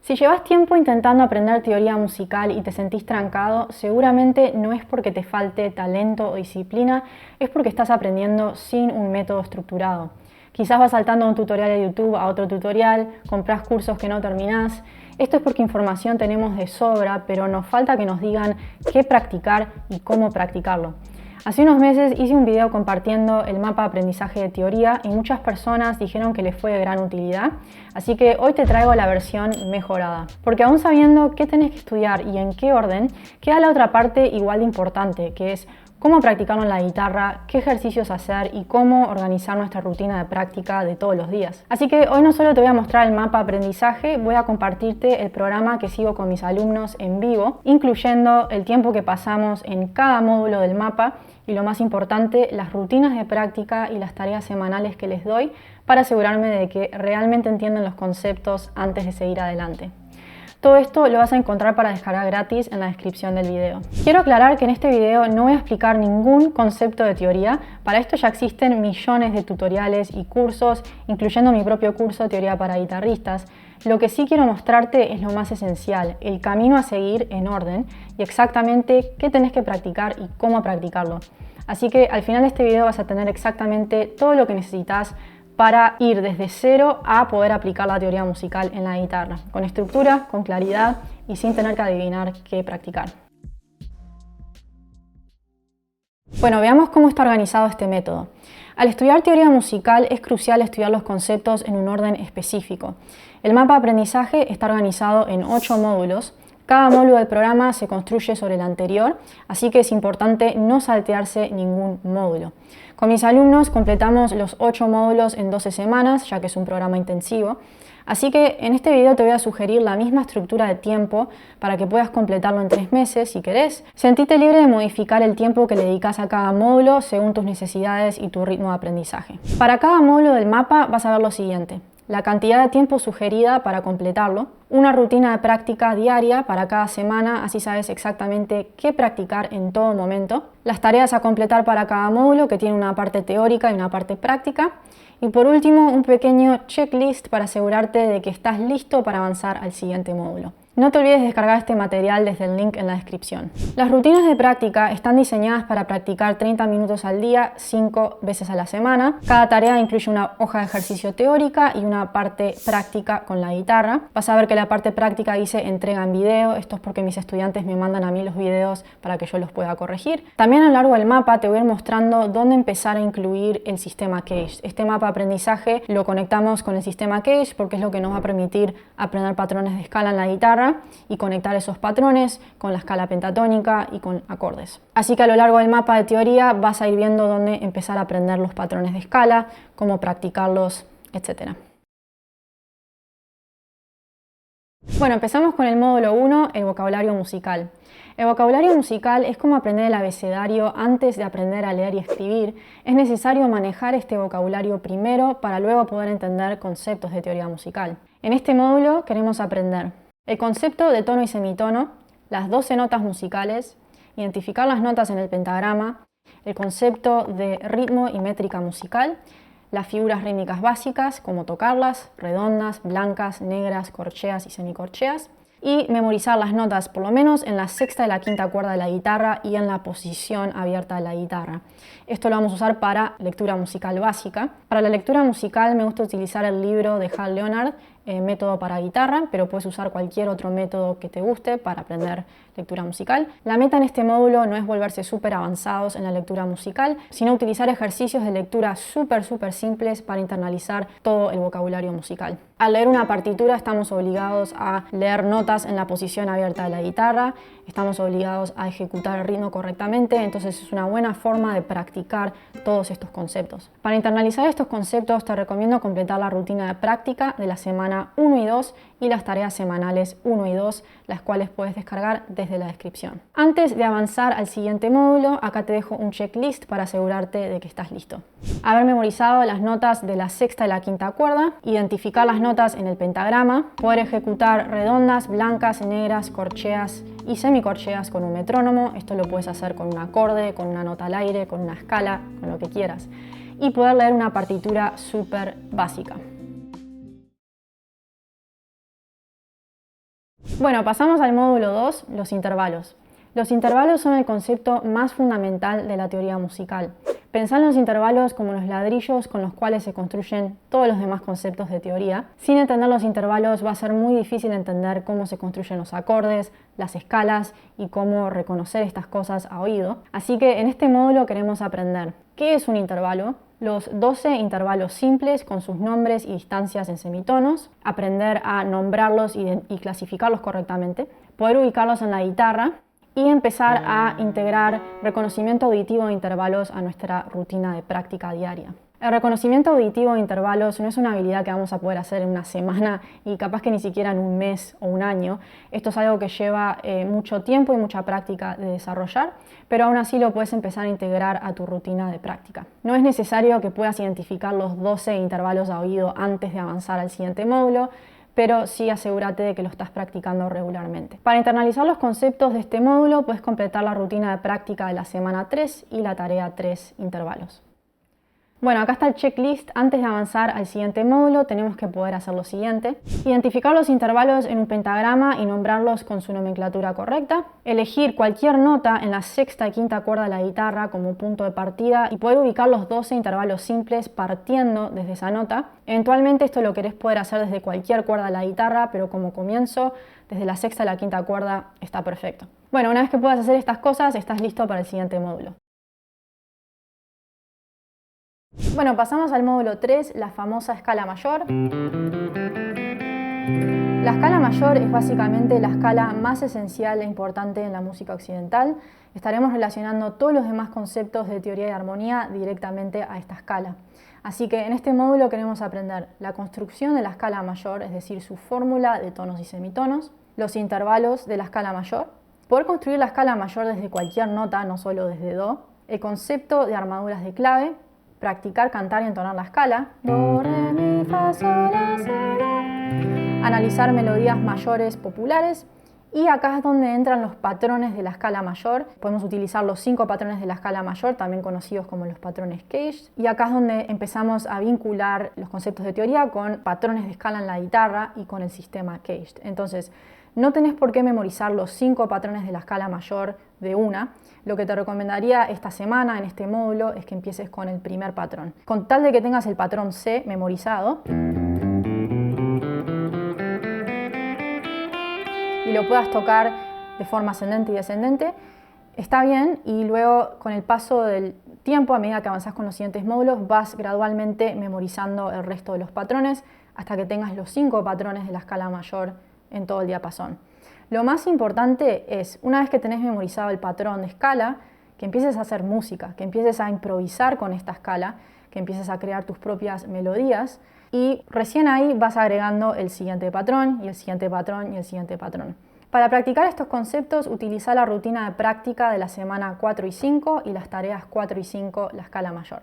Si llevas tiempo intentando aprender teoría musical y te sentís trancado, seguramente no es porque te falte talento o disciplina, es porque estás aprendiendo sin un método estructurado. Quizás vas saltando de un tutorial de YouTube a otro tutorial, compras cursos que no terminás. Esto es porque información tenemos de sobra, pero nos falta que nos digan qué practicar y cómo practicarlo. Hace unos meses hice un video compartiendo el mapa de aprendizaje de teoría y muchas personas dijeron que les fue de gran utilidad, así que hoy te traigo la versión mejorada. Porque aún sabiendo qué tenés que estudiar y en qué orden, queda la otra parte igual de importante, que es cómo practicarlo en la guitarra, qué ejercicios hacer y cómo organizar nuestra rutina de práctica de todos los días. Así que hoy no solo te voy a mostrar el mapa de aprendizaje, voy a compartirte el programa que sigo con mis alumnos en vivo, incluyendo el tiempo que pasamos en cada módulo del mapa y, lo más importante, las rutinas de práctica y las tareas semanales que les doy para asegurarme de que realmente entienden los conceptos antes de seguir adelante. Todo esto lo vas a encontrar para descargar gratis en la descripción del video. Quiero aclarar que en este video no voy a explicar ningún concepto de teoría. Para esto ya existen millones de tutoriales y cursos, incluyendo mi propio curso de teoría para guitarristas. Lo que sí quiero mostrarte es lo más esencial, el camino a seguir en orden y exactamente qué tenés que practicar y cómo practicarlo. Así que al final de este video vas a tener exactamente todo lo que necesitas para ir desde cero a poder aplicar la teoría musical en la guitarra, con estructura, con claridad y sin tener que adivinar qué practicar. Bueno, veamos cómo está organizado este método. Al estudiar teoría musical es crucial estudiar los conceptos en un orden específico. El mapa de aprendizaje está organizado en 8 módulos. Cada módulo del programa se construye sobre el anterior, así que es importante no saltearse ningún módulo. Con mis alumnos completamos los 8 módulos en 12 semanas, ya que es un programa intensivo. Así que en este video te voy a sugerir la misma estructura de tiempo para que puedas completarlo en 3 meses si querés. Sentite libre de modificar el tiempo que le dedicas a cada módulo según tus necesidades y tu ritmo de aprendizaje. Para cada módulo del mapa vas a ver lo siguiente: la cantidad de tiempo sugerida para completarlo, una rutina de práctica diaria para cada semana, así sabes exactamente qué practicar en todo momento, las tareas a completar para cada módulo, que tiene una parte teórica y una parte práctica, y por último un pequeño checklist para asegurarte de que estás listo para avanzar al siguiente módulo. No te olvides de descargar este material desde el link en la descripción. Las rutinas de práctica están diseñadas para practicar 30 minutos al día, 5 veces a la semana. Cada tarea incluye una hoja de ejercicio teórica y una parte práctica con la guitarra. Vas a ver que la parte práctica dice entrega en video. Esto es porque mis estudiantes me mandan a mí los videos para que yo los pueda corregir. También a lo largo del mapa te voy a ir mostrando dónde empezar a incluir el sistema Cage. Este mapa de aprendizaje lo conectamos con el sistema Cage porque es lo que nos va a permitir aprender patrones de escala en la guitarra y conectar esos patrones con la escala pentatónica y con acordes. Así que a lo largo del mapa de teoría vas a ir viendo dónde empezar a aprender los patrones de escala, cómo practicarlos, etc. Bueno, empezamos con el módulo 1, el vocabulario musical. El vocabulario musical es como aprender el abecedario antes de aprender a leer y escribir. Es necesario manejar este vocabulario primero para luego poder entender conceptos de teoría musical. En este módulo queremos aprender el concepto de tono y semitono, las 12 notas musicales, identificar las notas en el pentagrama, el concepto de ritmo y métrica musical, las figuras rítmicas básicas, como tocarlas, redondas, blancas, negras, corcheas y semicorcheas, y memorizar las notas por lo menos en la sexta y la quinta cuerda de la guitarra y en la posición abierta de la guitarra. Esto lo vamos a usar para lectura musical básica. Para la lectura musical me gusta utilizar el libro de Hal Leonard, método para guitarra, pero puedes usar cualquier otro método que te guste para aprender lectura musical. La meta en este módulo no es volverse súper avanzados en la lectura musical, sino utilizar ejercicios de lectura súper simples para internalizar todo el vocabulario musical. Al leer una partitura estamos obligados a leer notas en la posición abierta de la guitarra, estamos obligados a ejecutar el ritmo correctamente, entonces es una buena forma de practicar todos estos conceptos. Para internalizar estos conceptos te recomiendo completar la rutina de práctica de la semana 1 y 2 y las tareas semanales 1 y 2, las cuales puedes descargar desde la descripción. Antes de avanzar al siguiente módulo, acá te dejo un checklist para asegurarte de que estás listo. Haber memorizado las notas de la sexta y la quinta cuerda, identificar las notas en el pentagrama, poder ejecutar redondas, blancas, negras, corcheas y semicorcheas con un metrónomo. Esto lo puedes hacer con un acorde, con una nota al aire, con una escala, con lo que quieras. Y poder leer una partitura súper básica. Bueno, pasamos al módulo 2, los intervalos. Los intervalos son el concepto más fundamental de la teoría musical. Pensá en los intervalos como los ladrillos con los cuales se construyen todos los demás conceptos de teoría. Sin entender los intervalos va a ser muy difícil entender cómo se construyen los acordes, las escalas y cómo reconocer estas cosas a oído. Así que en este módulo queremos aprender qué es un intervalo, los 12 intervalos simples con sus nombres y distancias en semitonos, aprender a nombrarlos y clasificarlos correctamente, poder ubicarlos en la guitarra, y empezar a integrar reconocimiento auditivo de intervalos a nuestra rutina de práctica diaria. El reconocimiento auditivo de intervalos no es una habilidad que vamos a poder hacer en una semana y capaz que ni siquiera en un mes o un año. Esto es algo que lleva mucho tiempo y mucha práctica de desarrollar, pero aún así lo puedes empezar a integrar a tu rutina de práctica. No es necesario que puedas identificar los 12 intervalos a oído antes de avanzar al siguiente módulo, pero sí asegúrate de que lo estás practicando regularmente. Para internalizar los conceptos de este módulo, puedes completar la rutina de práctica de la semana 3 y la tarea 3 intervalos. Bueno, acá está el checklist. Antes de avanzar al siguiente módulo tenemos que poder hacer lo siguiente: identificar los intervalos en un pentagrama y nombrarlos con su nomenclatura correcta, elegir cualquier nota en la sexta y quinta cuerda de la guitarra como punto de partida y poder ubicar los 12 intervalos simples partiendo desde esa nota. Eventualmente esto lo querés poder hacer desde cualquier cuerda de la guitarra, pero como comienzo, desde la sexta a la quinta cuerda está perfecto. Bueno, una vez que puedas hacer estas cosas, estás listo para el siguiente módulo. Bueno, pasamos al módulo 3, la famosa escala mayor. La escala mayor es básicamente la escala más esencial e importante en la música occidental. Estaremos relacionando todos los demás conceptos de teoría de armonía directamente a esta escala. Así que en este módulo queremos aprender la construcción de la escala mayor, es decir, su fórmula de tonos y semitonos, los intervalos de la escala mayor, poder construir la escala mayor desde cualquier nota, no solo desde Do, el concepto de armaduras de clave, practicar, cantar y entonar la escala, do, re, mi, fa, sol, la, si, do, analizar melodías mayores populares, y acá es donde entran los patrones de la escala mayor. Podemos utilizar los 5 patrones de la escala mayor, también conocidos como los patrones Cage, y acá es donde empezamos a vincular los conceptos de teoría con patrones de escala en la guitarra y con el sistema Cage. Entonces, no tenés por qué memorizar los 5 patrones de la escala mayor de una. Lo que te recomendaría esta semana en este módulo es que empieces con el primer patrón. Con tal de que tengas el patrón C memorizado y lo puedas tocar de forma ascendente y descendente, está bien, y luego con el paso del tiempo, a medida que avanzás con los siguientes módulos, vas gradualmente memorizando el resto de los patrones hasta que tengas los 5 patrones de la escala mayor en todo el diapasón. Lo más importante es, una vez que tenés memorizado el patrón de escala, que empieces a hacer música, que empieces a improvisar con esta escala, que empieces a crear tus propias melodías, y recién ahí vas agregando el siguiente patrón y el siguiente patrón y el siguiente patrón. Para practicar estos conceptos, utiliza la rutina de práctica de la semana 4 y 5 y las tareas 4 y 5, la escala mayor.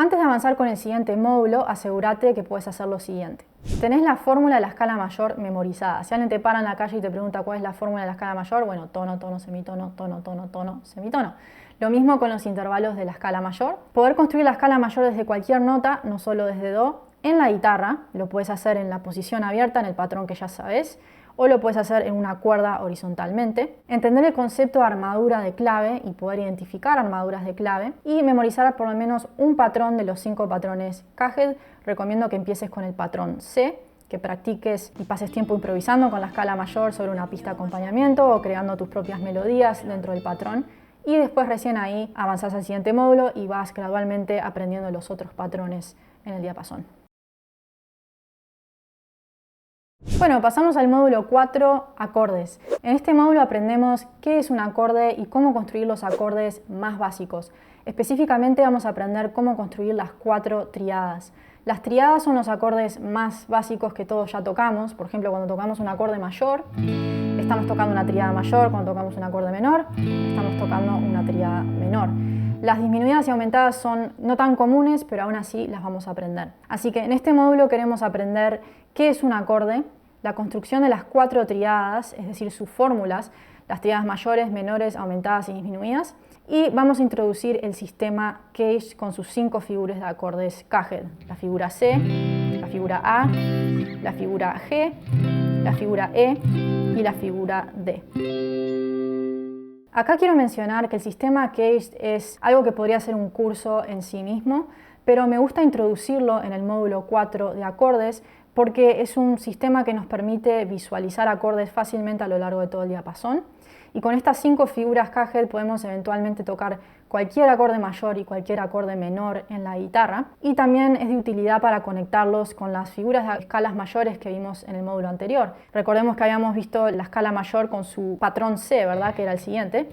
Antes de avanzar con el siguiente módulo, asegúrate que puedes hacer lo siguiente. Tenés la fórmula de la escala mayor memorizada. Si alguien te para en la calle y te pregunta cuál es la fórmula de la escala mayor, bueno, tono, tono, semitono, tono, tono, tono, semitono. Lo mismo con los intervalos de la escala mayor. Poder construir la escala mayor desde cualquier nota, no solo desde Do, en la guitarra, lo puedes hacer en la posición abierta, en el patrón que ya sabes, o lo puedes hacer en una cuerda horizontalmente. Entender el concepto de armadura de clave y poder identificar armaduras de clave, y memorizar por lo menos un patrón de los 5 patrones Caged. Recomiendo que empieces con el patrón C, que practiques y pases tiempo improvisando con la escala mayor sobre una pista de acompañamiento o creando tus propias melodías dentro del patrón, y después recién ahí avanzás al siguiente módulo y vas gradualmente aprendiendo los otros patrones en el diapasón. Bueno, pasamos al módulo 4, acordes. En este módulo aprendemos qué es un acorde y cómo construir los acordes más básicos. Específicamente vamos a aprender cómo construir las 4 triadas. Las triadas son los acordes más básicos que todos ya tocamos. Por ejemplo, cuando tocamos un acorde mayor, estamos tocando una triada mayor. Cuando tocamos un acorde menor, estamos tocando una triada menor. Las disminuidas y aumentadas son no tan comunes, pero aún así las vamos a aprender. Así que en este módulo queremos aprender qué es un acorde, la construcción de las 4 triadas, es decir, sus fórmulas, las triadas mayores, menores, aumentadas y disminuidas, y vamos a introducir el sistema Cage con sus 5 figuras de acordes Caged: la figura C, la figura A, la figura G, la figura E y la figura D. Acá quiero mencionar que el sistema Caged es algo que podría ser un curso en sí mismo, pero me gusta introducirlo en el módulo 4 de acordes porque es un sistema que nos permite visualizar acordes fácilmente a lo largo de todo el diapasón. Y con estas 5 figuras Caged podemos eventualmente tocar cualquier acorde mayor y cualquier acorde menor en la guitarra. Y también es de utilidad para conectarlos con las figuras de escalas mayores que vimos en el módulo anterior. Recordemos que habíamos visto la escala mayor con su patrón C, ¿verdad? Que era el siguiente.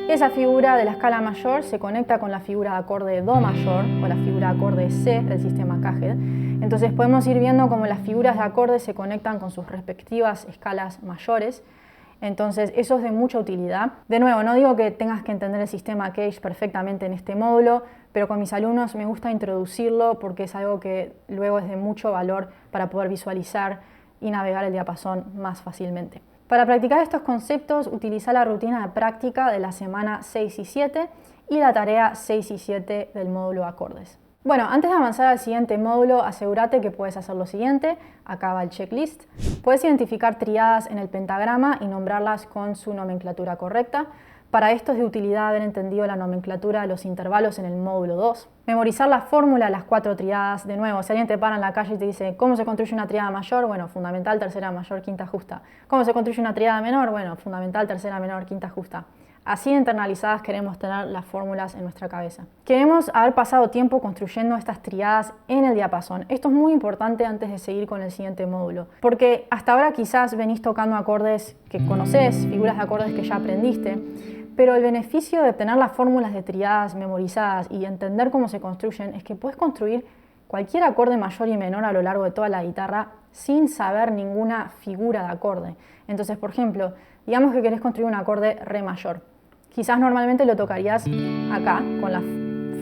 Esa figura de la escala mayor se conecta con la figura de acorde Do mayor o la figura de acorde C del sistema Caged. Entonces podemos ir viendo cómo las figuras de acorde se conectan con sus respectivas escalas mayores. Entonces eso es de mucha utilidad. De nuevo, no digo que tengas que entender el sistema Caged perfectamente en este módulo, pero con mis alumnos me gusta introducirlo porque es algo que luego es de mucho valor para poder visualizar y navegar el diapasón más fácilmente. Para practicar estos conceptos, utiliza la rutina de práctica de la semana 6 y 7 y la tarea 6 y 7 del módulo acordes. Bueno, antes de avanzar al siguiente módulo, asegúrate que puedes hacer lo siguiente. Acá va el checklist. Puedes identificar tríadas en el pentagrama y nombrarlas con su nomenclatura correcta. Para esto es de utilidad haber entendido la nomenclatura de los intervalos en el módulo 2. Memorizar la fórmula de las 4 tríadas. De nuevo, si alguien te para en la calle y te dice ¿cómo se construye una tríada mayor? Bueno, fundamental, tercera mayor, quinta justa. ¿Cómo se construye una tríada menor? Bueno, fundamental, tercera menor, quinta justa. Así internalizadas queremos tener las fórmulas en nuestra cabeza. Queremos haber pasado tiempo construyendo estas tríadas en el diapasón. Esto es muy importante antes de seguir con el siguiente módulo, porque hasta ahora quizás venís tocando acordes que conoces, figuras de acordes que ya aprendiste, pero el beneficio de tener las fórmulas de tríadas memorizadas y entender cómo se construyen es que puedes construir cualquier acorde mayor y menor a lo largo de toda la guitarra sin saber ninguna figura de acorde. Entonces, por ejemplo, digamos que querés construir un acorde re mayor. Quizás normalmente lo tocarías acá, con la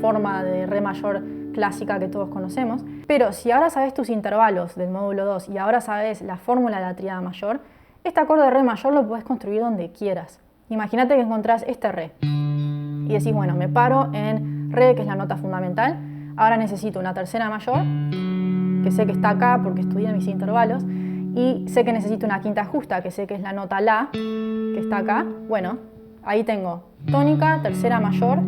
forma de re mayor clásica que todos conocemos, pero si ahora sabes tus intervalos del módulo 2 y ahora sabes la fórmula de la tríada mayor, este acorde de re mayor lo puedes construir donde quieras. Imagínate que encontrás este re y decís, bueno, me paro en re, que es la nota fundamental, ahora necesito una tercera mayor, que sé que está acá porque estudié mis intervalos, y sé que necesito una quinta justa, que sé que es la nota la, que está acá. Bueno, ahí tengo tónica, tercera mayor,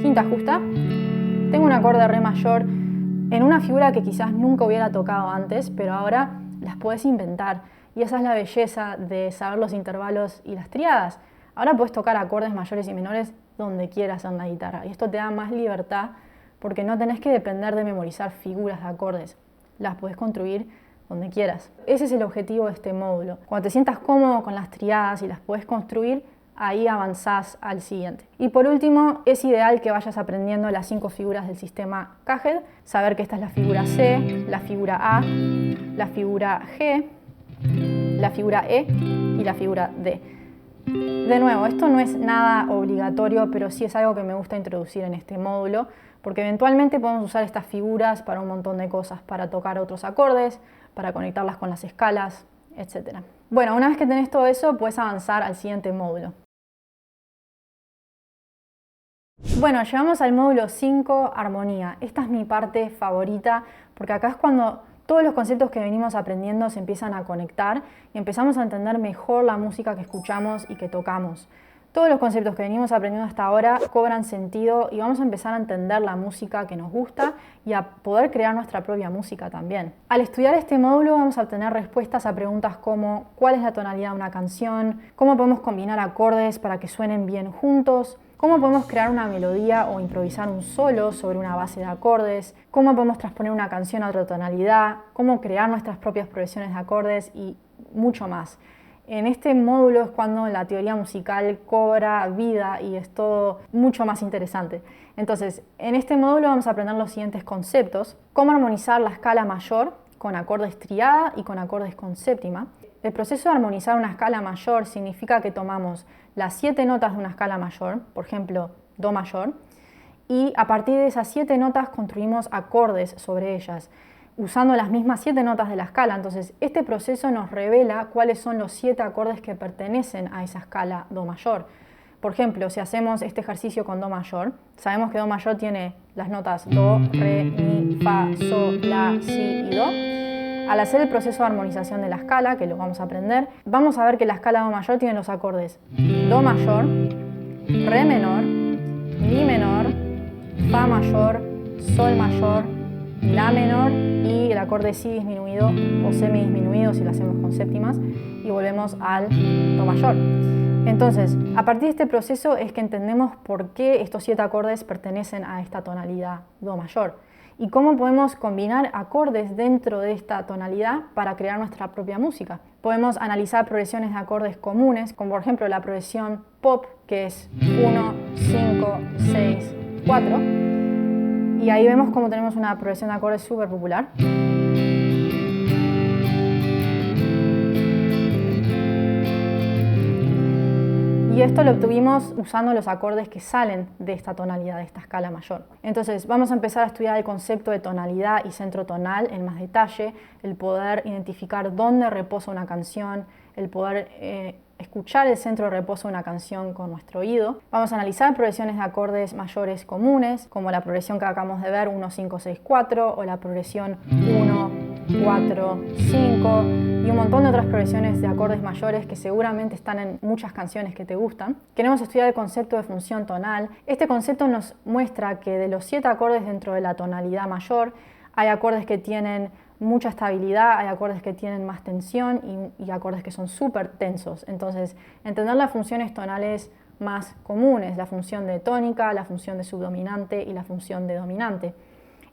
quinta justa. Tengo un acorde de re mayor en una figura que quizás nunca hubiera tocado antes, pero ahora las puedes inventar. Y esa es la belleza de saber los intervalos y las tríadas. Ahora puedes tocar acordes mayores y menores donde quieras en la guitarra. Y esto te da más libertad porque no tenés que depender de memorizar figuras de acordes. Las puedes construir donde quieras. Ese es el objetivo de este módulo. Cuando te sientas cómodo con las tríadas y las puedes construir, ahí avanzás al siguiente. Y por último, es ideal que vayas aprendiendo las 5 figuras del sistema Caged, saber que esta es la figura C, la figura A, la figura G, la figura E y la figura D. De nuevo, esto no es nada obligatorio, pero sí es algo que me gusta introducir en este módulo, porque eventualmente podemos usar estas figuras para un montón de cosas, para tocar otros acordes, para conectarlas con las escalas, etc. Bueno, una vez que tenés todo eso, puedes avanzar al siguiente módulo. Bueno, llegamos al módulo 5, armonía. Esta es mi parte favorita, porque acá es cuando todos los conceptos que venimos aprendiendo se empiezan a conectar y empezamos a entender mejor la música que escuchamos y que tocamos. Todos los conceptos que venimos aprendiendo hasta ahora cobran sentido y vamos a empezar a entender la música que nos gusta y a poder crear nuestra propia música también. Al estudiar este módulo vamos a obtener respuestas a preguntas como ¿cuál es la tonalidad de una canción? ¿Cómo podemos combinar acordes para que suenen bien juntos? ¿Cómo podemos crear una melodía o improvisar un solo sobre una base de acordes? ¿Cómo podemos transponer una canción a otra tonalidad? ¿Cómo crear nuestras propias progresiones de acordes? Y mucho más. En este módulo es cuando la teoría musical cobra vida y es todo mucho más interesante. Entonces, en este módulo vamos a aprender los siguientes conceptos. Cómo armonizar la escala mayor con acordes triada y con acordes con séptima. El proceso de armonizar una escala mayor significa que tomamos las 7 notas de una escala mayor, por ejemplo, Do mayor, y a partir de esas 7 notas construimos acordes sobre ellas, usando las mismas 7 notas de la escala. Entonces, este proceso nos revela cuáles son los 7 acordes que pertenecen a esa escala Do mayor. Por ejemplo, si hacemos este ejercicio con Do mayor, sabemos que Do mayor tiene las notas do, re, mi, fa, sol, la, si y do. Al hacer el proceso de armonización de la escala, que lo vamos a aprender, vamos a ver que la escala do mayor tiene los acordes do mayor, re menor, mi menor, fa mayor, sol mayor, la menor y el acorde si disminuido o semidisminuido si lo hacemos con séptimas, y volvemos al do mayor. Entonces, a partir de este proceso es que entendemos por qué estos 7 acordes pertenecen a esta tonalidad do mayor y cómo podemos combinar acordes dentro de esta tonalidad para crear nuestra propia música. Podemos analizar progresiones de acordes comunes, como por ejemplo la progresión pop, que es 1, 5, 6, 4. Y ahí vemos cómo tenemos una progresión de acordes súper popular. Y esto lo obtuvimos usando los acordes que salen de esta tonalidad, de esta escala mayor. Entonces vamos a empezar a estudiar el concepto de tonalidad y centro tonal en más detalle, el poder identificar dónde reposa una canción, el poder escuchar el centro de reposo de una canción con nuestro oído. Vamos a analizar progresiones de acordes mayores comunes, como la progresión que acabamos de ver, 1, 5, 6, 4, o la progresión 1, 4, 5, y un montón de otras progresiones de acordes mayores que seguramente están en muchas canciones que te gustan. Queremos estudiar el concepto de función tonal. Este concepto nos muestra que de los 7 acordes dentro de la tonalidad mayor, hay acordes que tienen mucha estabilidad, hay acordes que tienen más tensión y acordes que son súper tensos. Entonces, entender las funciones tonales más comunes, la función de tónica, la función de subdominante y la función de dominante.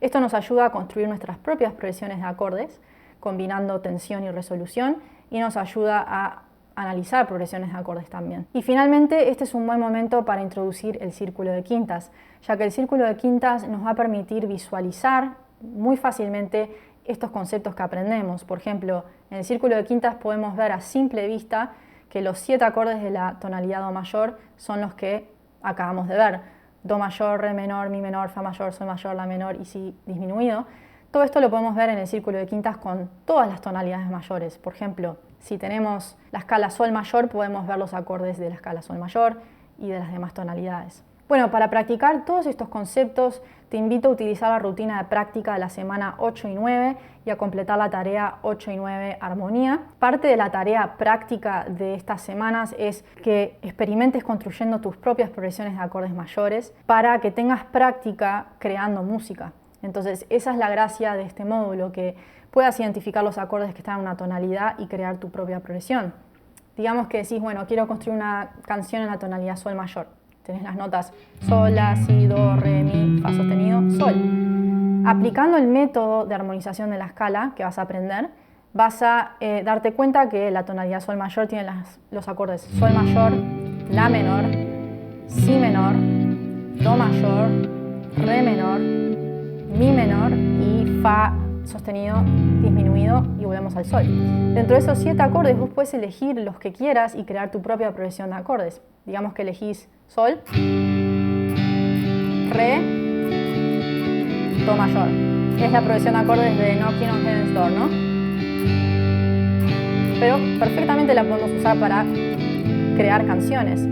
Esto nos ayuda a construir nuestras propias progresiones de acordes, combinando tensión y resolución, y nos ayuda a analizar progresiones de acordes también. Y finalmente, este es un buen momento para introducir el círculo de quintas, ya que el círculo de quintas nos va a permitir visualizar muy fácilmente estos conceptos que aprendemos. Por ejemplo, en el círculo de quintas podemos ver a simple vista que los 7 acordes de la tonalidad do mayor son los que acabamos de ver. Do mayor, re menor, mi menor, fa mayor, sol mayor, la menor y si disminuido. Todo esto lo podemos ver en el círculo de quintas con todas las tonalidades mayores. Por ejemplo, si tenemos la escala sol mayor, podemos ver los acordes de la escala sol mayor y de las demás tonalidades. Bueno, para practicar todos estos conceptos, te invito a utilizar la rutina de práctica de la semana 8 y 9 y a completar la tarea 8 y 9 armonía. Parte de la tarea práctica de estas semanas es que experimentes construyendo tus propias progresiones de acordes mayores para que tengas práctica creando música. Entonces, esa es la gracia de este módulo, que puedas identificar los acordes que están en una tonalidad y crear tu propia progresión. Digamos que decís, bueno, quiero construir una canción en la tonalidad sol mayor. Tenés las notas sol, la, si, do, re, mi, fa sostenido, sol. Aplicando el método de armonización de la escala que vas a aprender, vas a darte cuenta que la tonalidad sol mayor tiene los acordes sol mayor, la menor, si menor, do mayor, re menor, mi menor y fa sostenido disminuido y volvemos al sol. Dentro de esos 7 acordes vos puedes elegir los que quieras y crear tu propia progresión de acordes. Digamos que elegís sol, re, do mayor. Es la progresión de acordes de Knocking on Heaven's Door, ¿no? Pero perfectamente la podemos usar para crear canciones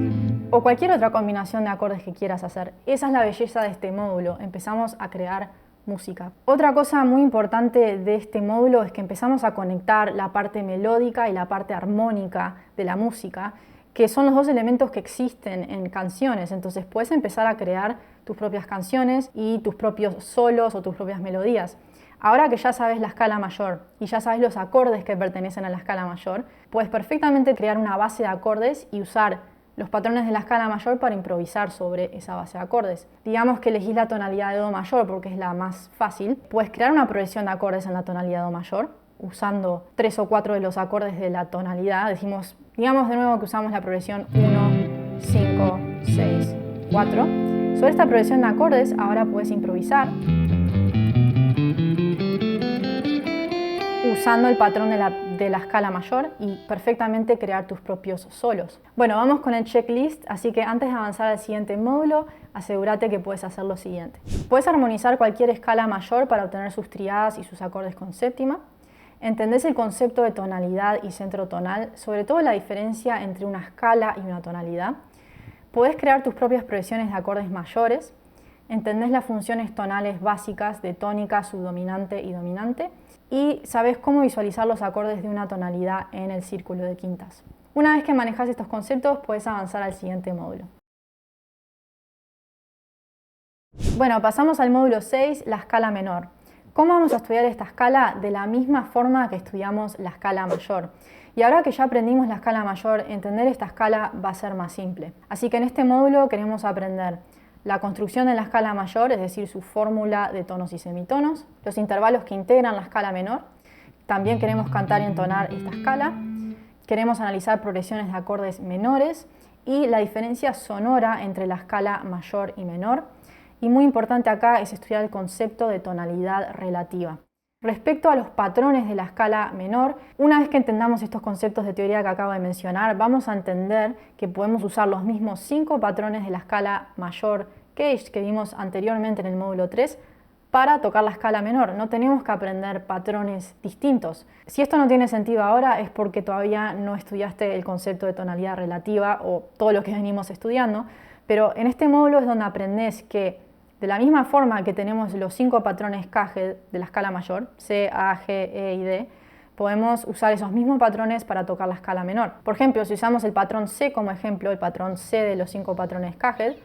o cualquier otra combinación de acordes que quieras hacer. Esa es la belleza de este módulo. Empezamos a crear música. Otra cosa muy importante de este módulo es que empezamos a conectar la parte melódica y la parte armónica de la música, que son los 2 elementos que existen en canciones. Entonces puedes empezar a crear tus propias canciones y tus propios solos o tus propias melodías. Ahora que ya sabes la escala mayor y ya sabes los acordes que pertenecen a la escala mayor, puedes perfectamente crear una base de acordes y usar los patrones de la escala mayor para improvisar sobre esa base de acordes. Digamos que elegís la tonalidad de do mayor porque es la más fácil. Puedes crear una progresión de acordes en la tonalidad do mayor usando 3 o 4 de los acordes de la tonalidad. Digamos de nuevo que usamos la progresión 1, 5, 6, 4. Sobre esta progresión de acordes ahora puedes improvisar usando el patrón de la escala mayor y perfectamente crear tus propios solos. Bueno, vamos con el checklist, así que antes de avanzar al siguiente módulo, asegúrate que puedes hacer lo siguiente. Puedes armonizar cualquier escala mayor para obtener sus triadas y sus acordes con séptima. Entendés el concepto de tonalidad y centro tonal, sobre todo la diferencia entre una escala y una tonalidad. Podés crear tus propias progresiones de acordes mayores. entendés las funciones tonales básicas de tónica, subdominante y dominante, y sabés cómo visualizar los acordes de una tonalidad en el círculo de quintas. Una vez que manejas estos conceptos, puedes avanzar al siguiente módulo. Bueno, pasamos al módulo 6, la escala menor. ¿Cómo vamos a estudiar esta escala? De la misma forma que estudiamos la escala mayor. Y ahora que ya aprendimos la escala mayor, entender esta escala va a ser más simple. Así que en este módulo queremos aprender la construcción de la escala mayor, es decir, su fórmula de tonos y semitonos, los intervalos que integran la escala menor. También queremos cantar y entonar esta escala. Queremos analizar progresiones de acordes menores y la diferencia sonora entre la escala mayor y menor. Y muy importante acá es estudiar el concepto de tonalidad relativa. Respecto a los patrones de la escala menor, una vez que entendamos estos conceptos de teoría que acabo de mencionar, vamos a entender que podemos usar los mismos 5 patrones de la escala mayor Cage que vimos anteriormente en el módulo 3 para tocar la escala menor. No tenemos que aprender patrones distintos. Si esto no tiene sentido ahora es porque todavía no estudiaste el concepto de tonalidad relativa o todo lo que venimos estudiando, pero en este módulo es donde aprendes que de la misma forma que tenemos los 5 patrones Cage de la escala mayor, C, A, G, E y D, podemos usar esos mismos patrones para tocar la escala menor. Por ejemplo, si usamos el patrón C como ejemplo, el patrón C de los 5 patrones Cage,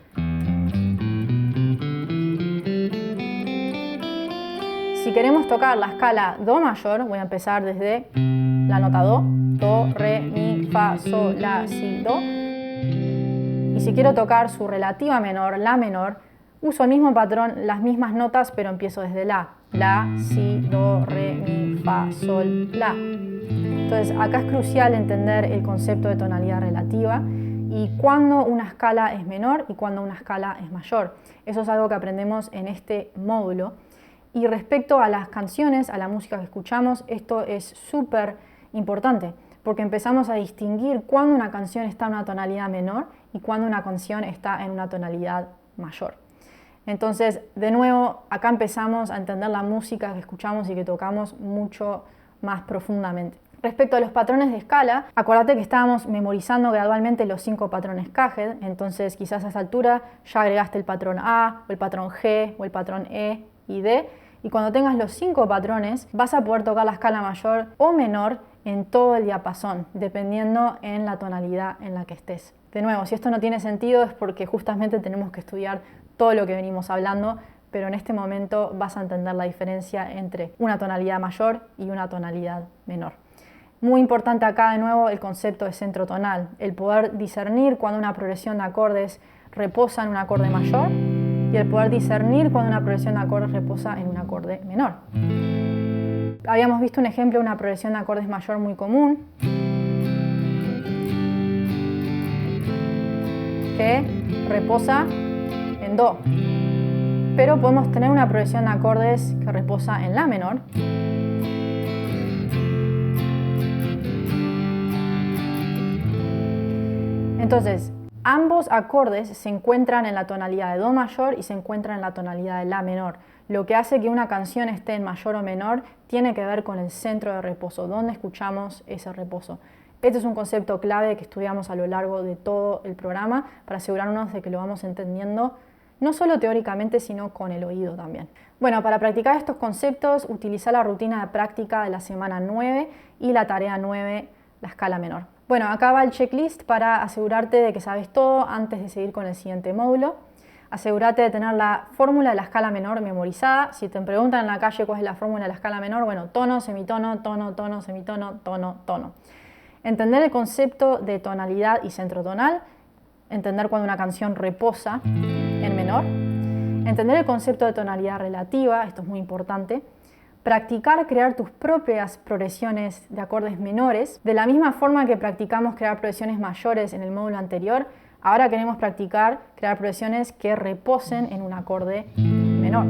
si queremos tocar la escala Do mayor, voy a empezar desde la nota Do, Re, Mi, Fa, Sol, La, Si, Do. Y si quiero tocar su relativa menor, La menor, uso el mismo patrón, las mismas notas, pero empiezo desde La, Si, Do, Re, Mi, Fa, Sol, La. Entonces acá es crucial entender el concepto de tonalidad relativa y cuándo una escala es menor y cuándo una escala es mayor. Eso es algo que aprendemos en este módulo. Y respecto a las canciones, a la música que escuchamos, esto es súper importante porque empezamos a distinguir cuándo una canción está en una tonalidad menor y cuándo una canción está en una tonalidad mayor. Entonces, de nuevo, acá empezamos a entender la música que escuchamos y que tocamos mucho más profundamente. Respecto a los patrones de escala, acuérdate que estábamos memorizando gradualmente los 5 patrones Cage, entonces quizás a esa altura ya agregaste el patrón A, o el patrón G, o el patrón E y D, y cuando tengas los 5 patrones vas a poder tocar la escala mayor o menor en todo el diapasón, dependiendo en la tonalidad en la que estés. De nuevo, si esto no tiene sentido es porque justamente tenemos que estudiar todo lo que venimos hablando, pero en este momento vas a entender la diferencia entre una tonalidad mayor y una tonalidad menor. Muy importante acá de nuevo el concepto de centro tonal, el poder discernir cuando una progresión de acordes reposa en un acorde mayor y el poder discernir cuando una progresión de acordes reposa en un acorde menor. Habíamos visto un ejemplo de una progresión de acordes mayor muy común, que reposa en Do, pero podemos tener una progresión de acordes que reposa en La menor. Entonces, ambos acordes se encuentran en la tonalidad de Do mayor y se encuentran en la tonalidad de La menor. Lo que hace que una canción esté en mayor o menor tiene que ver con el centro de reposo, donde escuchamos ese reposo. Este es un concepto clave que estudiamos a lo largo de todo el programa para asegurarnos de que lo vamos entendiendo no solo teóricamente, sino con el oído también. Bueno, para practicar estos conceptos, utiliza la rutina de práctica de la semana 9 y la tarea 9, la escala menor. Bueno, acá va el checklist para asegurarte de que sabes todo antes de seguir con el siguiente módulo. Asegúrate de tener la fórmula de la escala menor memorizada. Si te preguntan en la calle cuál es la fórmula de la escala menor, bueno, tono, semitono, tono, tono, semitono, tono, tono. Entender el concepto de tonalidad y centro tonal. Entender cuando una canción reposa en menor. Entender el concepto de tonalidad relativa, esto es muy importante. Practicar crear tus propias progresiones de acordes menores. De la misma forma que practicamos crear progresiones mayores en el módulo anterior, ahora queremos practicar crear progresiones que reposen en un acorde menor.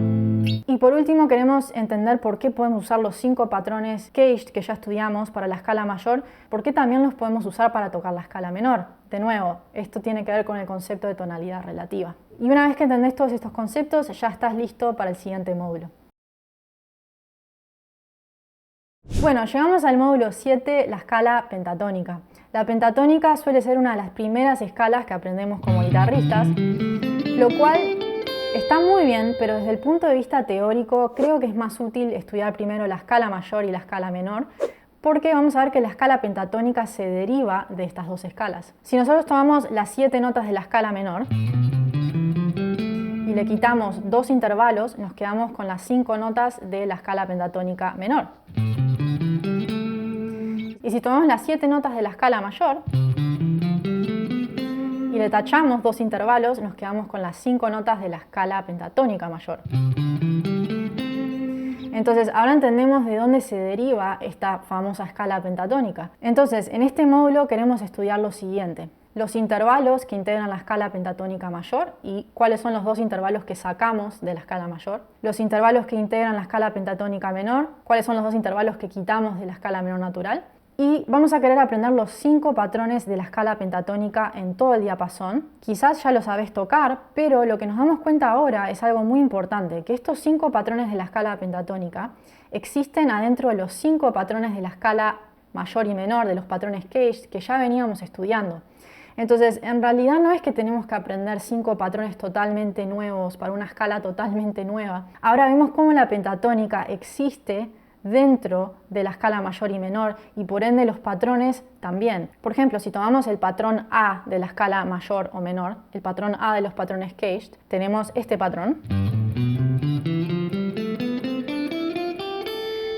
Y por último queremos entender por qué podemos usar los 5 patrones Cage que ya estudiamos para la escala mayor, por qué también los podemos usar para tocar la escala menor. De nuevo, esto tiene que ver con el concepto de tonalidad relativa. Y una vez que entendés todos estos conceptos, ya estás listo para el siguiente módulo. Bueno, llegamos al módulo 7, la escala pentatónica. La pentatónica suele ser una de las primeras escalas que aprendemos como guitarristas, lo cual Está muy bien, pero desde el punto de vista teórico creo que es más útil estudiar primero la escala mayor y la escala menor, porque vamos a ver que la escala pentatónica se deriva de estas dos escalas. Si nosotros tomamos las 7 notas de la escala menor y le quitamos 2 intervalos, nos quedamos con las 5 notas de la escala pentatónica menor. Y si tomamos las 7 notas de la escala mayor y le tachamos 2 intervalos, nos quedamos con las 5 notas de la escala pentatónica mayor. Entonces, ahora entendemos de dónde se deriva esta famosa escala pentatónica. Entonces, en este módulo queremos estudiar lo siguiente: los intervalos que integran la escala pentatónica mayor y cuáles son los 2 intervalos que sacamos de la escala mayor, los intervalos que integran la escala pentatónica menor, cuáles son los 2 intervalos que quitamos de la escala menor natural, y vamos a querer aprender los 5 patrones de la escala pentatónica en todo el diapasón. Quizás ya lo sabés tocar, pero lo que nos damos cuenta ahora es algo muy importante, que estos 5 patrones de la escala pentatónica existen adentro de los 5 patrones de la escala mayor y menor, de los patrones Cage, que ya veníamos estudiando. Entonces, en realidad no es que tenemos que aprender 5 patrones totalmente nuevos para una escala totalmente nueva. Ahora vemos cómo la pentatónica existe dentro de la escala mayor y menor y por ende los patrones también. Por ejemplo, si tomamos el patrón A de la escala mayor o menor, el patrón A de los patrones Cage, tenemos este patrón.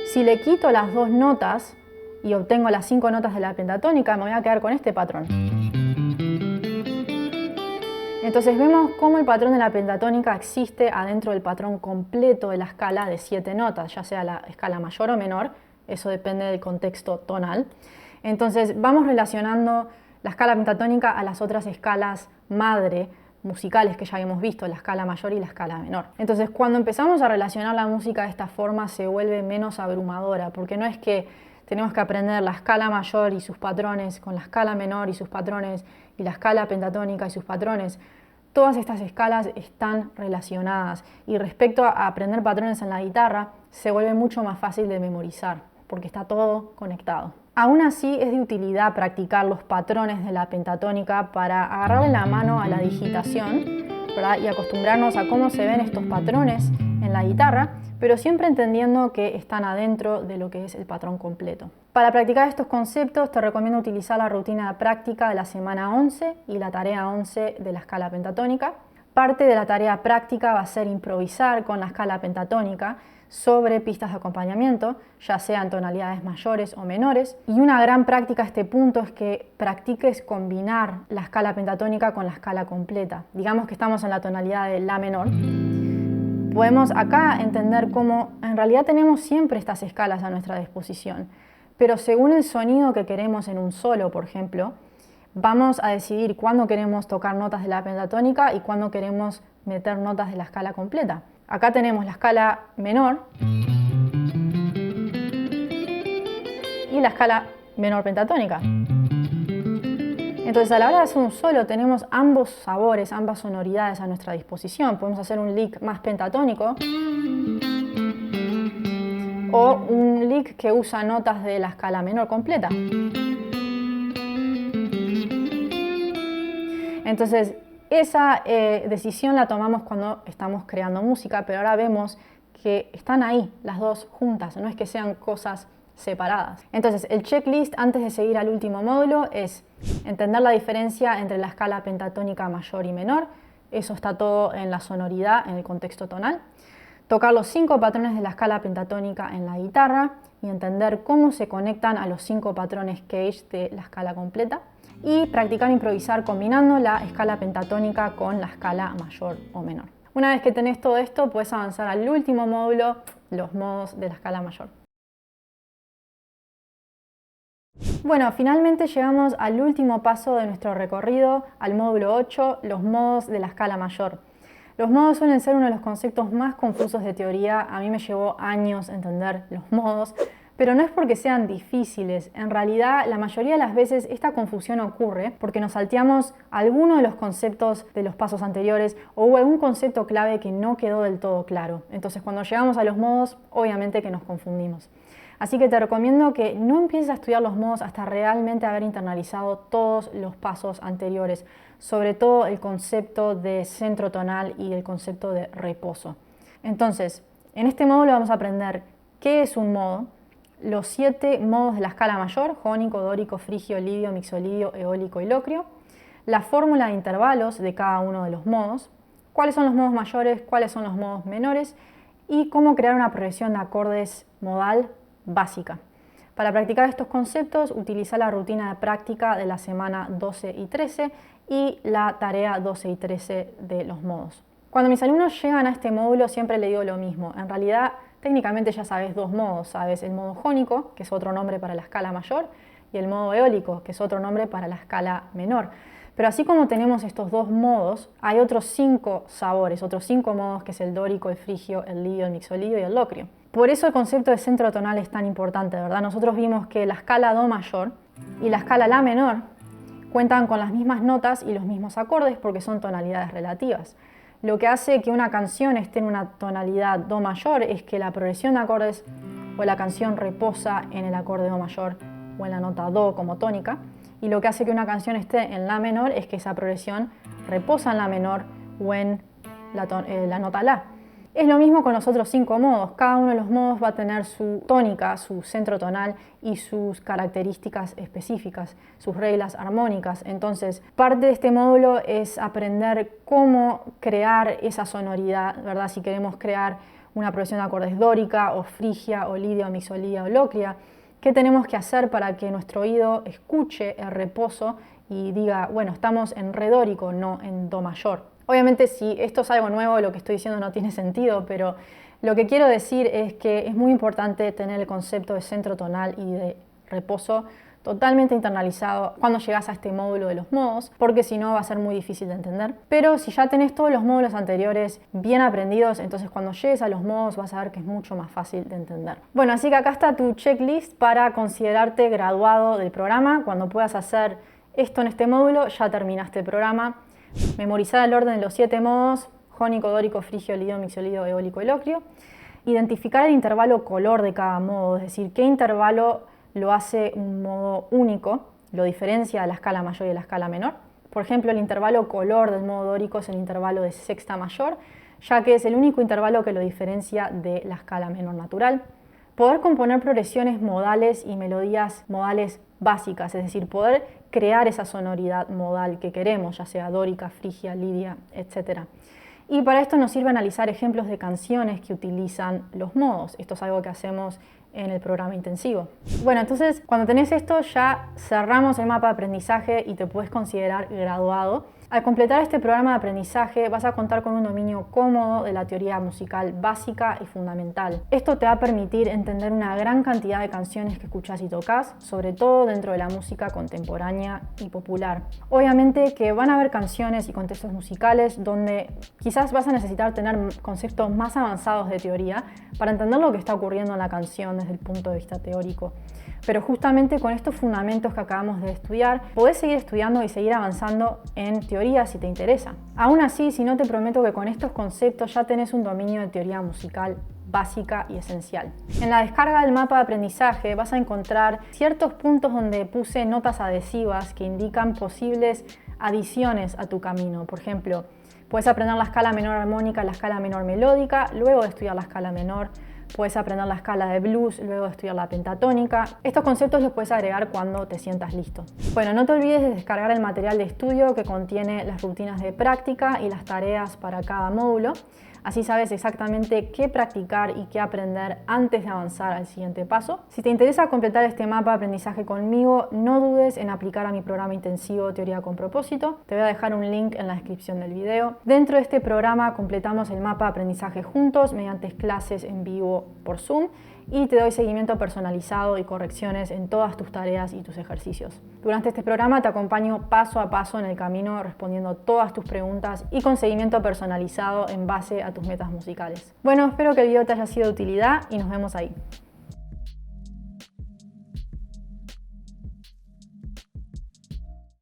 Si le quito las 2 notas y obtengo las 5 notas de la pentatónica, me voy a quedar con este patrón. Entonces vemos cómo el patrón de la pentatónica existe adentro del patrón completo de la escala de 7 notas, ya sea la escala mayor o menor, eso depende del contexto tonal. Entonces vamos relacionando la escala pentatónica a las otras escalas madre musicales que ya habíamos visto, la escala mayor y la escala menor. Entonces cuando empezamos a relacionar la música de esta forma se vuelve menos abrumadora, porque no es que tenemos que aprender la escala mayor y sus patrones con la escala menor y sus patrones y la escala pentatónica y sus patrones. Todas estas escalas están relacionadas y respecto a aprender patrones en la guitarra se vuelve mucho más fácil de memorizar porque está todo conectado. Aún así es de utilidad practicar los patrones de la pentatónica para agarrarle la mano a la digitación, ¿verdad? Y acostumbrarnos a cómo se ven estos patrones en la guitarra, pero siempre entendiendo que están adentro de lo que es el patrón completo. Para practicar estos conceptos te recomiendo utilizar la rutina de práctica de la semana 11 y la tarea 11 de la escala pentatónica. Parte de la tarea práctica va a ser improvisar con la escala pentatónica sobre pistas de acompañamiento, ya sean tonalidades mayores o menores. Y una gran práctica a este punto es que practiques combinar la escala pentatónica con la escala completa. Digamos que estamos en la tonalidad de La menor. Podemos acá entender cómo en realidad tenemos siempre estas escalas a nuestra disposición, pero según el sonido que queremos en un solo, por ejemplo, vamos a decidir cuándo queremos tocar notas de la pentatónica y cuándo queremos meter notas de la escala completa. Acá tenemos la escala menor y la escala menor pentatónica. Entonces a la hora de hacer un solo tenemos ambos sabores, ambas sonoridades a nuestra disposición. Podemos hacer un lick más pentatónico o un lick que usa notas de la escala menor completa. Entonces esa decisión la tomamos cuando estamos creando música, pero ahora vemos que están ahí las dos juntas, no es que sean cosas separadas. Entonces el checklist antes de seguir al último módulo es entender la diferencia entre la escala pentatónica mayor y menor, eso está todo en la sonoridad, en el contexto tonal. Tocar los 5 patrones de la escala pentatónica en la guitarra y entender cómo se conectan a los 5 patrones Cage de la escala completa. Y practicar improvisar combinando la escala pentatónica con la escala mayor o menor. Una vez que tenés todo esto, puedes avanzar al último módulo, los modos de la escala mayor. Bueno, finalmente llegamos al último paso de nuestro recorrido, al módulo 8, los modos de la escala mayor. Los modos suelen ser uno de los conceptos más confusos de teoría. A mí me llevó años entender los modos, pero no es porque sean difíciles. En realidad, la mayoría de las veces esta confusión ocurre porque nos salteamos alguno de los conceptos de los pasos anteriores o hubo algún concepto clave que no quedó del todo claro. Entonces, cuando llegamos a los modos, obviamente que nos confundimos. Así que te recomiendo que no empieces a estudiar los modos hasta realmente haber internalizado todos los pasos anteriores, sobre todo el concepto de centro tonal y el concepto de reposo. Entonces, en este módulo vamos a aprender qué es un modo, los 7 modos de la escala mayor, jónico, dórico, frigio, lidio, mixolidio, eólico y locrio, la fórmula de intervalos de cada uno de los modos, cuáles son los modos mayores, cuáles son los modos menores y cómo crear una progresión de acordes modal básica. Para practicar estos conceptos, utiliza la rutina de práctica de la semana 12 y 13 y la tarea 12 y 13 de los modos. Cuando mis alumnos llegan a este módulo siempre les digo lo mismo. En realidad, técnicamente ya sabes 2 modos. Sabes el modo jónico, que es otro nombre para la escala mayor, y el modo eólico, que es otro nombre para la escala menor. Pero así como tenemos estos 2 modos, hay otros 5 sabores, otros 5 modos, que es el dórico, el frigio, el lidio, el mixolidio y el locrio. Por eso el concepto de centro tonal es tan importante, ¿verdad? Nosotros vimos que la escala do mayor y la escala la menor cuentan con las mismas notas y los mismos acordes porque son tonalidades relativas. Lo que hace que una canción esté en una tonalidad do mayor es que la progresión de acordes o la canción reposa en el acorde do mayor o en la nota do como tónica, y lo que hace que una canción esté en la menor es que esa progresión reposa en la menor o en la nota la. Es lo mismo con los otros 5 modos. Cada uno de los modos va a tener su tónica, su centro tonal y sus características específicas, sus reglas armónicas. Entonces, parte de este módulo es aprender cómo crear esa sonoridad, ¿verdad? Si queremos crear una progresión de acordes dórica o frigia o lidia o mixolidia o locria, ¿qué tenemos que hacer para que nuestro oído escuche el reposo y diga, bueno, estamos en re dórico, no en do mayor? Obviamente, si esto es algo nuevo, lo que estoy diciendo no tiene sentido, pero lo que quiero decir es que es muy importante tener el concepto de centro tonal y de reposo totalmente internalizado cuando llegas a este módulo de los modos, porque si no va a ser muy difícil de entender. Pero si ya tenés todos los módulos anteriores bien aprendidos, entonces cuando llegues a los modos vas a ver que es mucho más fácil de entender. Bueno, así que acá está tu checklist para considerarte graduado del programa. Cuando puedas hacer esto en este módulo, ya terminaste el programa. Memorizar el orden de los 7 modos, jónico, dórico, frigio, lidio, mixolidio, eólico y locrio. Identificar el intervalo color de cada modo, es decir, qué intervalo lo hace un modo único, lo diferencia de la escala mayor y de la escala menor. Por ejemplo, el intervalo color del modo dórico es el intervalo de sexta mayor, ya que es el único intervalo que lo diferencia de la escala menor natural. Poder componer progresiones modales y melodías modales básicas, es decir, poder crear esa sonoridad modal que queremos, ya sea dórica, frigia, lidia, etc. Y para esto nos sirve analizar ejemplos de canciones que utilizan los modos. Esto es algo que hacemos en el programa intensivo. Bueno, entonces cuando tenés esto ya cerramos el mapa de aprendizaje y te puedes considerar graduado. Al completar este programa de aprendizaje vas a contar con un dominio cómodo de la teoría musical básica y fundamental. Esto te va a permitir entender una gran cantidad de canciones que escuchás y tocas, sobre todo dentro de la música contemporánea y popular. Obviamente que van a haber canciones y contextos musicales donde quizás vas a necesitar tener conceptos más avanzados de teoría para entender lo que está ocurriendo en la canción desde el punto de vista teórico. Pero justamente con estos fundamentos que acabamos de estudiar, podés seguir estudiando y seguir avanzando en teoría si te interesa. Aún así, si no, te prometo que con estos conceptos ya tenés un dominio de teoría musical básica y esencial. En la descarga del mapa de aprendizaje vas a encontrar ciertos puntos donde puse notas adhesivas que indican posibles adiciones a tu camino. Por ejemplo, puedes aprender la escala menor armónica, la escala menor melódica, luego de estudiar la escala menor. Puedes aprender la escala de blues, luego de estudiar la pentatónica. Estos conceptos los puedes agregar cuando te sientas listo. Bueno, no te olvides de descargar el material de estudio que contiene las rutinas de práctica y las tareas para cada módulo. Así sabes exactamente qué practicar y qué aprender antes de avanzar al siguiente paso. Si te interesa completar este mapa de aprendizaje conmigo, no dudes en aplicar a mi programa intensivo Teoría con Propósito. Te voy a dejar un link en la descripción del video. Dentro de este programa completamos el mapa de aprendizaje juntos mediante clases en vivo por Zoom y te doy seguimiento personalizado y correcciones en todas tus tareas y tus ejercicios. Durante este programa te acompaño paso a paso en el camino respondiendo todas tus preguntas y con seguimiento personalizado en base a tus metas musicales. Bueno, espero que el video te haya sido de utilidad y nos vemos ahí.